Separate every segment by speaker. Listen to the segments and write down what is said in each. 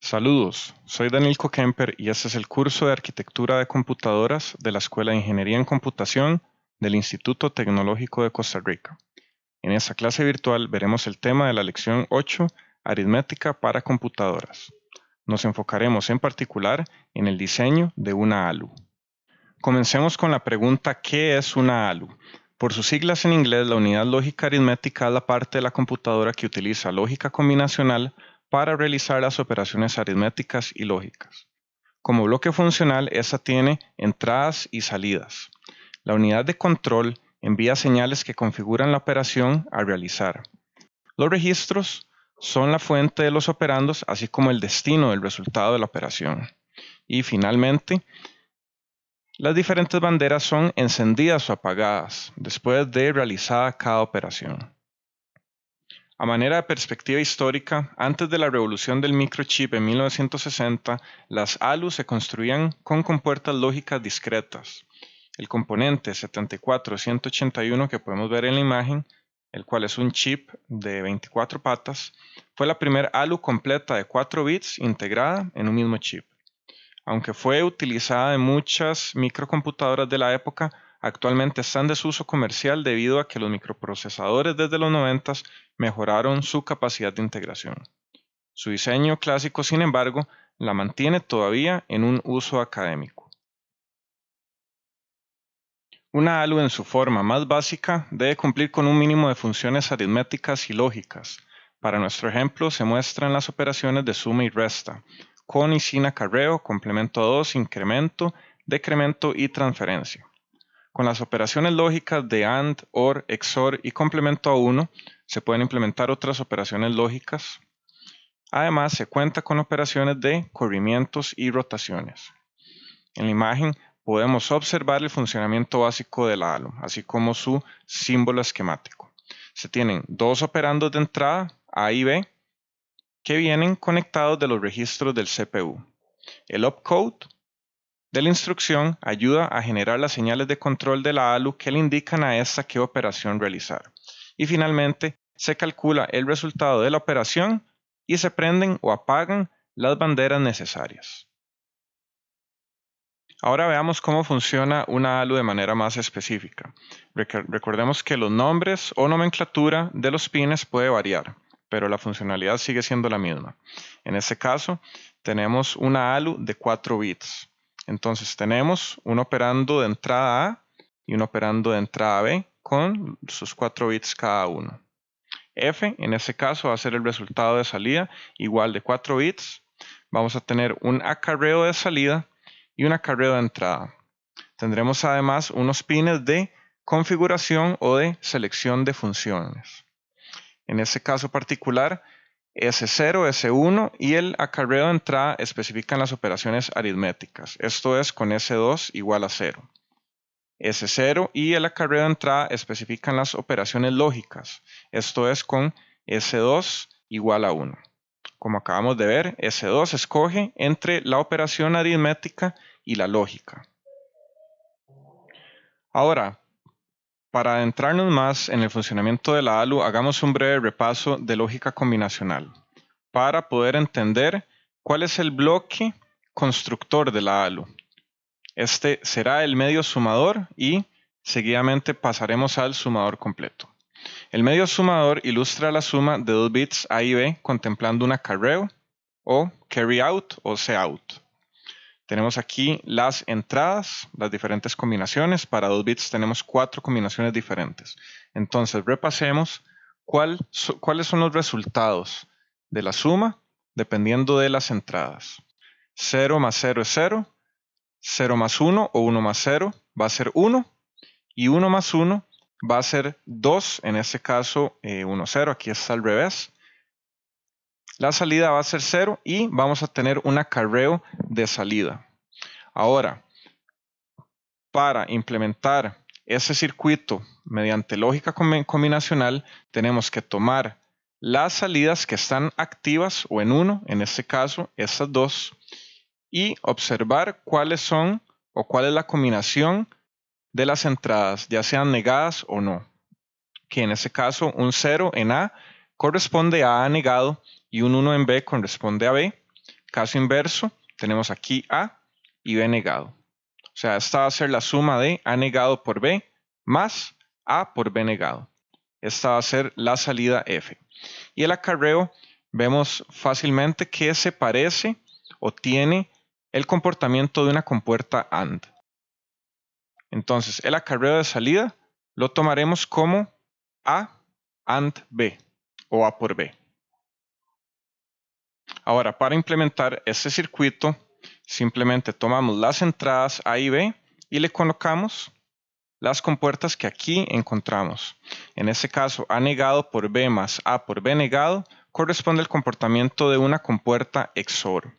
Speaker 1: Saludos, soy Daniel Kemper y este es el curso de Arquitectura de Computadoras de la Escuela de Ingeniería en Computación del Instituto Tecnológico de Costa Rica. En esta clase virtual veremos el tema de la lección 8, Aritmética para computadoras. Nos enfocaremos en particular en el diseño de una ALU. Comencemos con la pregunta ¿qué es una ALU? Por sus siglas en inglés, la unidad lógica aritmética es la parte de la computadora que utiliza lógica combinacional para realizar las operaciones aritméticas y lógicas. Como bloque funcional, esta tiene entradas y salidas. La unidad de control envía señales que configuran la operación a realizar. Los registros son la fuente de los operandos, así como el destino del resultado de la operación. Y finalmente, las diferentes banderas son encendidas o apagadas después de realizada cada operación. A manera de perspectiva histórica, antes de la revolución del microchip en 1960, las ALU se construían con compuertas lógicas discretas. El componente 74181 que podemos ver en la imagen, el cual es un chip de 24 patas, fue la primera ALU completa de 4 bits integrada en un mismo chip. Aunque fue utilizada en muchas microcomputadoras de la época, actualmente está en desuso comercial debido a que los microprocesadores desde los 90 mejoraron su capacidad de integración. Su diseño clásico, sin embargo, la mantiene todavía en un uso académico. Una ALU en su forma más básica debe cumplir con un mínimo de funciones aritméticas y lógicas. Para nuestro ejemplo se muestran las operaciones de suma y resta, con y sin acarreo, complemento a 2, incremento, decremento y transferencia. Con las operaciones lógicas de AND, OR, XOR y complemento a 1 se pueden implementar otras operaciones lógicas. Además, se cuenta con operaciones de corrimientos y rotaciones. En la imagen podemos observar el funcionamiento básico de la ALU, así como su símbolo esquemático. Se tienen dos operandos de entrada, A y B, que vienen conectados de los registros del CPU. El opcode de la instrucción ayuda a generar las señales de control de la ALU que le indican a esta qué operación realizar. Y finalmente, se calcula el resultado de la operación y se prenden o apagan las banderas necesarias. Ahora veamos cómo funciona una ALU de manera más específica. Recordemos que los nombres o nomenclatura de los pines puede variar, pero la funcionalidad sigue siendo la misma. En este caso, tenemos una ALU de 4 bits. Entonces tenemos un operando de entrada A y un operando de entrada B con sus 4 bits cada uno. F, en este caso, va a ser el resultado de salida igual de 4 bits. Vamos a tener un acarreo de salida y un acarreo de entrada. Tendremos además unos pines de configuración o de selección de funciones. En este caso particular, S0, S1 y el acarreo de entrada especifican las operaciones aritméticas. Esto es con S2 igual a 0. S0 y el acarreo de entrada especifican las operaciones lógicas. Esto es con S2 igual a 1. Como acabamos de ver, S2 escoge entre la operación aritmética y la lógica. Ahora, para adentrarnos más en el funcionamiento de la ALU, hagamos un breve repaso de lógica combinacional para poder entender cuál es el bloque constructor de la ALU. Este será el medio sumador y seguidamente pasaremos al sumador completo. El medio sumador ilustra la suma de 2 bits A y B contemplando un acarreo o carry out o cout. Tenemos aquí las entradas, las diferentes combinaciones. Para 2 bits tenemos 4 combinaciones diferentes. Entonces repasemos cuáles son los resultados de la suma dependiendo de las entradas. 0 más 0 es 0, 0 más 1 o 1 más 0 va a ser 1 y 1 más 1 va a ser 2, en este caso 1, 0, aquí está al revés. La salida va a ser 0 y vamos a tener un acarreo de salida. Ahora, para implementar ese circuito mediante lógica combinacional, tenemos que tomar las salidas que están activas o en 1, en este caso estas dos, y observar cuáles son o cuál es la combinación de las entradas, ya sean negadas o no. Que en este caso un 0 en A corresponde a A negado y un 1 en B corresponde a B. caso inverso, tenemos aquí A y B negado. O sea, esta va a ser la suma de A negado por B más A por B negado. Esta va a ser la salida F. Y el acarreo vemos fácilmente que se parece o tiene el comportamiento de una compuerta AND. Entonces, el acarreo de salida lo tomaremos como A AND B o A por B. Ahora, para implementar este circuito, simplemente tomamos las entradas A y B y le colocamos las compuertas que aquí encontramos. En este caso, A negado por B más A por B negado corresponde al comportamiento de una compuerta XOR.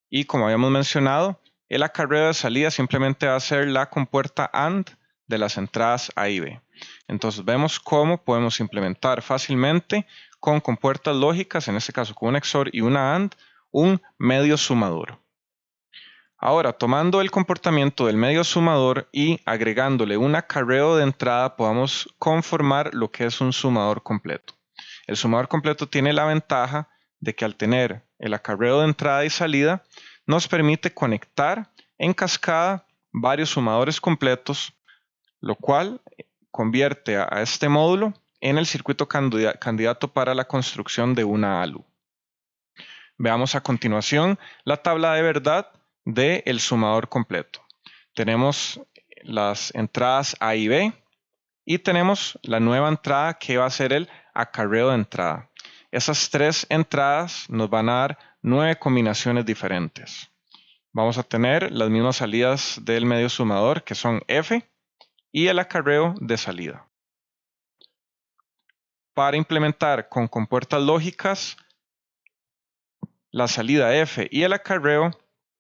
Speaker 1: Y como habíamos mencionado, el acarreo de salida simplemente va a ser la compuerta AND de las entradas A y B. Entonces vemos cómo podemos implementar fácilmente con compuertas lógicas, en este caso con una XOR y una AND, un medio sumador. Ahora, tomando el comportamiento del medio sumador y agregándole un acarreo de entrada, podamos conformar lo que es un sumador completo. El sumador completo tiene la ventaja de que al tener el acarreo de entrada y salida, nos permite conectar en cascada varios sumadores completos, lo cual convierte a este módulo en el circuito candidato para la construcción de una ALU. Veamos a continuación la tabla de verdad del sumador completo. Tenemos las entradas A y B y tenemos la nueva entrada que va a ser el acarreo de entrada. Esas tres entradas nos van a dar 9 combinaciones diferentes. Vamos a tener las mismas salidas del medio sumador que son F y el acarreo de salida. Para implementar con compuertas lógicas la salida F y el acarreo,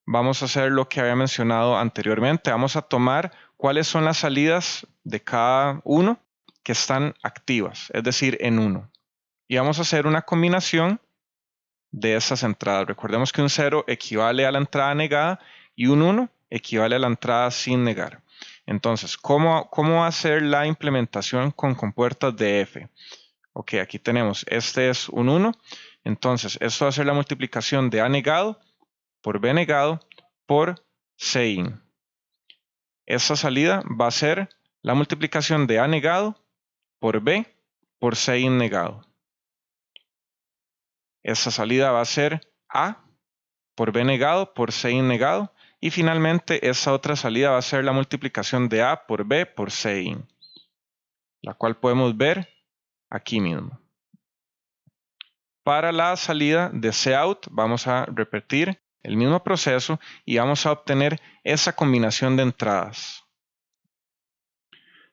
Speaker 1: vamos a hacer lo que había mencionado anteriormente. Vamos a tomar cuáles son las salidas de cada uno que están activas, es decir, en 1. Y vamos a hacer una combinación de esas entradas. Recordemos que un 0 equivale a la entrada negada y un 1 equivale a la entrada sin negar. Entonces, ¿cómo va a ser la implementación con compuertas de F? Ok, aquí tenemos, este es un 1. Entonces, esto va a ser la multiplicación de A negado por B negado por C in. Esta salida va a ser la multiplicación de A negado por B por C in negado. Esta salida va a ser A por B negado por C in negado. Y finalmente esta otra salida va a ser la multiplicación de A por B por C in, la cual podemos ver aquí mismo. Para la salida de Cout vamos a repetir el mismo proceso y vamos a obtener esa combinación de entradas.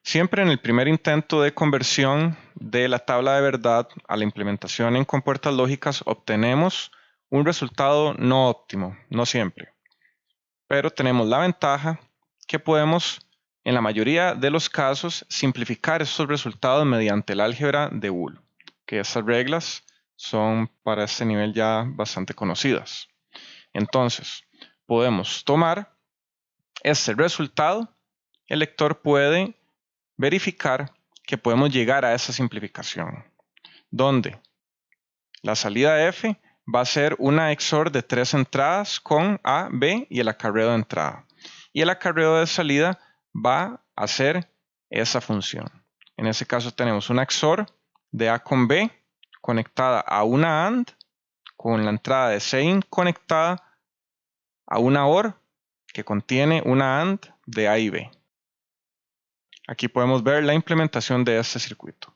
Speaker 1: Siempre en el primer intento de conversión de la tabla de verdad a la implementación en compuertas lógicas obtenemos un resultado no óptimo, no siempre. Pero tenemos la ventaja que podemos, en la mayoría de los casos, simplificar estos resultados mediante el álgebra de Boole, que estas reglas son para este nivel ya bastante conocidas. Entonces, podemos tomar este resultado, el lector puede verificar que podemos llegar a esa simplificación, donde la salida F va a ser una XOR de 3 entradas con A, B y el acarreo de entrada. Y el acarreo de salida va a ser esa función. En este caso tenemos una XOR de A con B conectada a una AND con la entrada de C in conectada a una OR que contiene una AND de A y B. Aquí podemos ver la implementación de este circuito.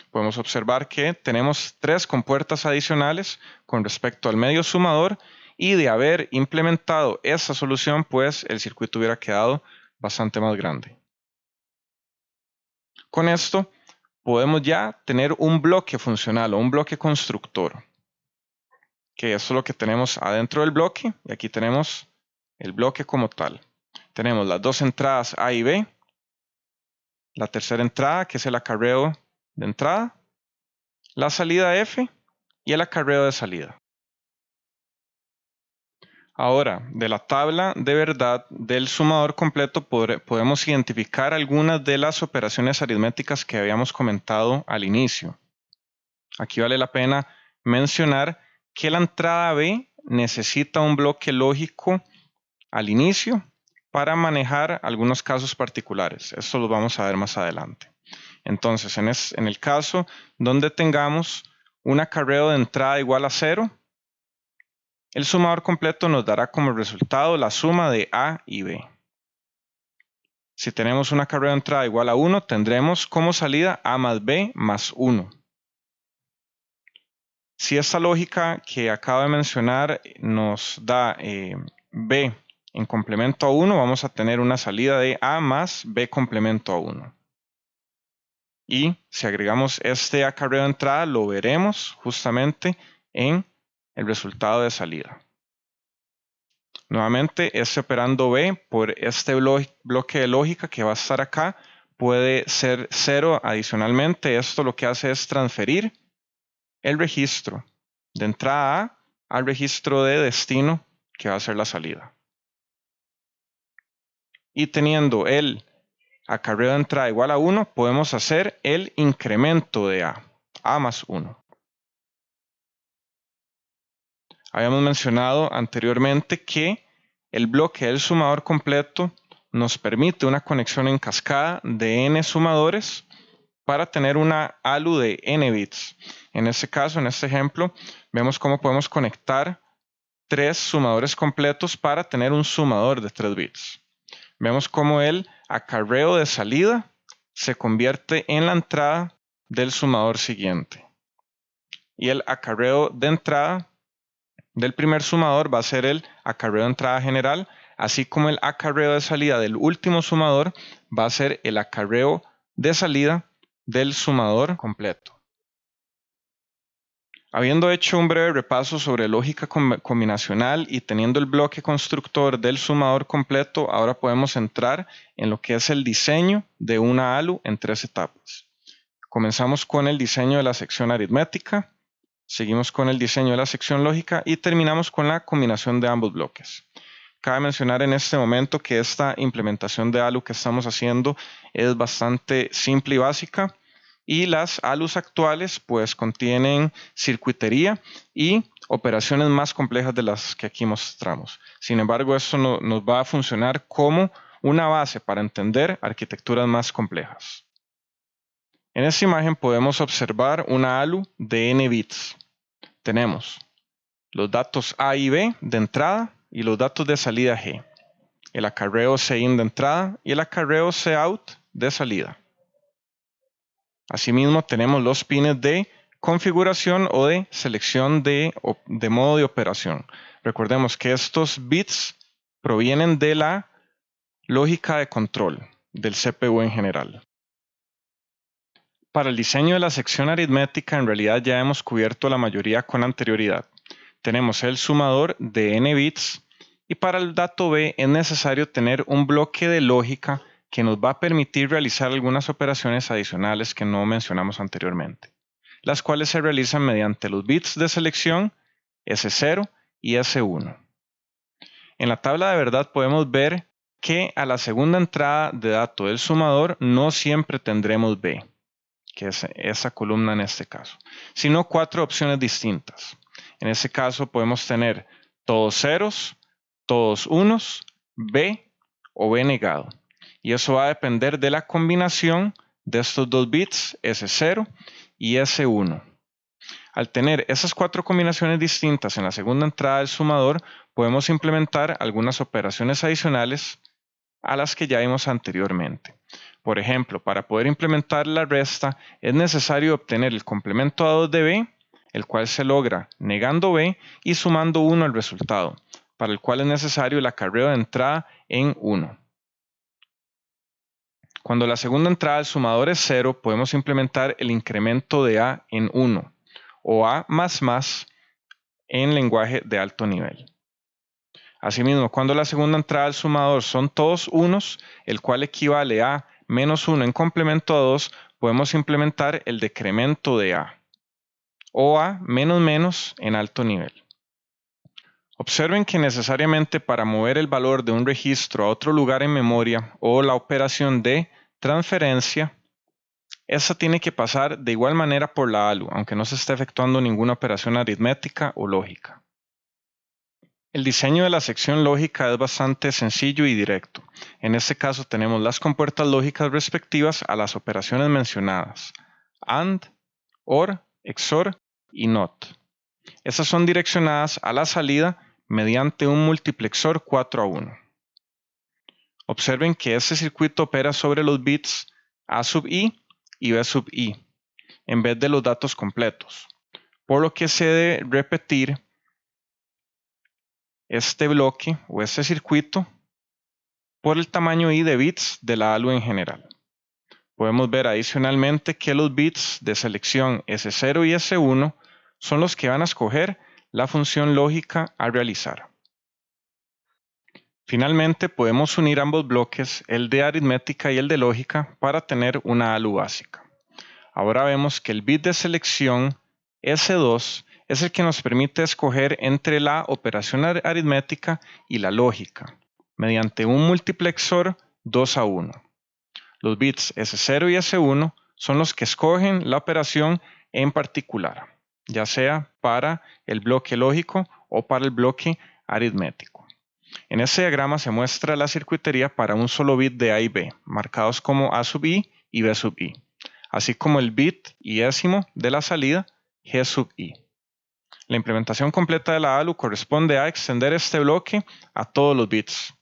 Speaker 1: Podemos observar que tenemos 3 compuertas adicionales con respecto al medio sumador y de haber implementado esta solución, pues el circuito hubiera quedado bastante más grande. Con esto podemos ya tener un bloque funcional o un bloque constructor, que eso es lo que tenemos adentro del bloque y aquí tenemos el bloque como tal. Tenemos las 2 entradas A y B, la tercera entrada que es el acarreo de entrada, la salida F y el acarreo de salida. Ahora, de la tabla de verdad del sumador completo podemos identificar algunas de las operaciones aritméticas que habíamos comentado al inicio. Aquí vale la pena mencionar que la entrada B necesita un bloque lógico al inicio para manejar algunos casos particulares. Esto lo vamos a ver más adelante. Entonces, en el caso donde tengamos un acarreo de entrada igual a 0, el sumador completo nos dará como resultado la suma de A y B. Si tenemos un acarreo de entrada igual a 1, tendremos como salida A más B más 1. Si esta lógica que acabo de mencionar nos da B en complemento a 1, vamos a tener una salida de A más B complemento a 1. Y si agregamos este acarreo de entrada, lo veremos justamente en el resultado de salida. Nuevamente, este operando B por este bloque de lógica que va a estar acá puede ser 0 adicionalmente. Esto lo que hace es transferir el registro de entrada A al registro de destino que va a ser la salida. Y teniendo el acarreo de entrada igual a 1, podemos hacer el incremento de A más 1. Habíamos mencionado anteriormente que el bloque del sumador completo nos permite una conexión en cascada de n sumadores para tener una ALU de n bits. En este caso, en este ejemplo, vemos cómo podemos conectar 3 sumadores completos para tener un sumador de 3 bits. Vemos cómo el acarreo de salida se convierte en la entrada del sumador siguiente. Y el acarreo de entrada del primer sumador va a ser el acarreo de entrada general, así como el acarreo de salida del último sumador va a ser el acarreo de salida del sumador completo. Habiendo hecho un breve repaso sobre lógica combinacional y teniendo el bloque constructor del sumador completo, ahora podemos entrar en lo que es el diseño de una ALU en 3 etapas. Comenzamos con el diseño de la sección aritmética, seguimos con el diseño de la sección lógica y terminamos con la combinación de ambos bloques. Cabe mencionar en este momento que esta implementación de ALU que estamos haciendo es bastante simple y básica. Y las ALUs actuales pues contienen circuitería y operaciones más complejas de las que aquí mostramos. Sin embargo, esto nos va a funcionar como una base para entender arquitecturas más complejas. En esta imagen podemos observar una ALU de n bits. Tenemos los datos A y B de entrada y los datos de salida G. El acarreo Cin de entrada y el acarreo Cout de salida. Asimismo, tenemos los pines de configuración o de selección de modo de operación. Recordemos que estos bits provienen de la lógica de control del CPU en general. Para el diseño de la sección aritmética, en realidad ya hemos cubierto la mayoría con anterioridad. Tenemos el sumador de n bits y para el dato B es necesario tener un bloque de lógica que nos va a permitir realizar algunas operaciones adicionales que no mencionamos anteriormente, las cuales se realizan mediante los bits de selección S0 y S1. En la tabla de verdad podemos ver que a la segunda entrada de dato del sumador no siempre tendremos B, que es esa columna en este caso, sino 4 opciones distintas. En este caso podemos tener todos ceros, todos unos, B o B negado. Y eso va a depender de la combinación de estos dos bits, S0 y S1. Al tener esas 4 combinaciones distintas en la segunda entrada del sumador, podemos implementar algunas operaciones adicionales a las que ya vimos anteriormente. Por ejemplo, para poder implementar la resta, es necesario obtener el complemento a 2 de B, el cual se logra negando B y sumando 1 al resultado, para el cual es necesario el acarreo de entrada en 1. Cuando la segunda entrada del sumador es 0, podemos implementar el incremento de A en 1 o A++ en lenguaje de alto nivel. Asimismo, cuando la segunda entrada del sumador son todos unos, el cual equivale a -1 en complemento a 2, podemos implementar el decremento de A o A menos en alto nivel. Observen que necesariamente para mover el valor de un registro a otro lugar en memoria o la operación de transferencia, esta tiene que pasar de igual manera por la ALU, aunque no se esté efectuando ninguna operación aritmética o lógica. El diseño de la sección lógica es bastante sencillo y directo. En este caso tenemos las compuertas lógicas respectivas a las operaciones mencionadas: AND, OR, XOR y NOT. Estas son direccionadas a la salida mediante un multiplexor 4-a-1. Observen que este circuito opera sobre los bits A sub i y B sub i, en vez de los datos completos, por lo que se debe repetir este bloque o este circuito por el tamaño i de bits de la ALU en general. Podemos ver adicionalmente que los bits de selección S0 y S1 son los que van a escoger la función lógica a realizar. Finalmente, podemos unir ambos bloques, el de aritmética y el de lógica, para tener una ALU básica. Ahora vemos que el bit de selección S2 es el que nos permite escoger entre la operación aritmética y la lógica, mediante un multiplexor 2-a-1. Los bits S0 y S1 son los que escogen la operación en particular, ya sea para el bloque lógico o para el bloque aritmético. En este diagrama se muestra la circuitería para un solo bit de A y B, marcados como A sub i y B sub i, así como el bit y décimo de la salida G sub i. La implementación completa de la ALU corresponde a extender este bloque a todos los bits.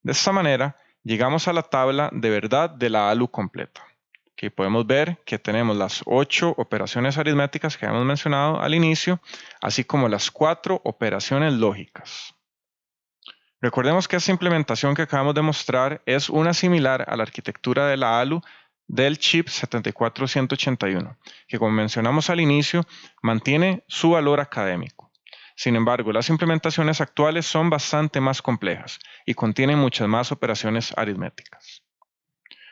Speaker 1: De esta manera, llegamos a la tabla de verdad de la ALU completa. Aquí podemos ver que tenemos las 8 operaciones aritméticas que habíamos mencionado al inicio, así como las 4 operaciones lógicas. Recordemos que esta implementación que acabamos de mostrar es una similar a la arquitectura de la ALU del chip 74181, que como mencionamos al inicio, mantiene su valor académico. Sin embargo, las implementaciones actuales son bastante más complejas y contienen muchas más operaciones aritméticas.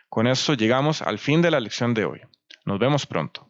Speaker 1: Con esto llegamos al fin de la lección de hoy. Nos vemos pronto.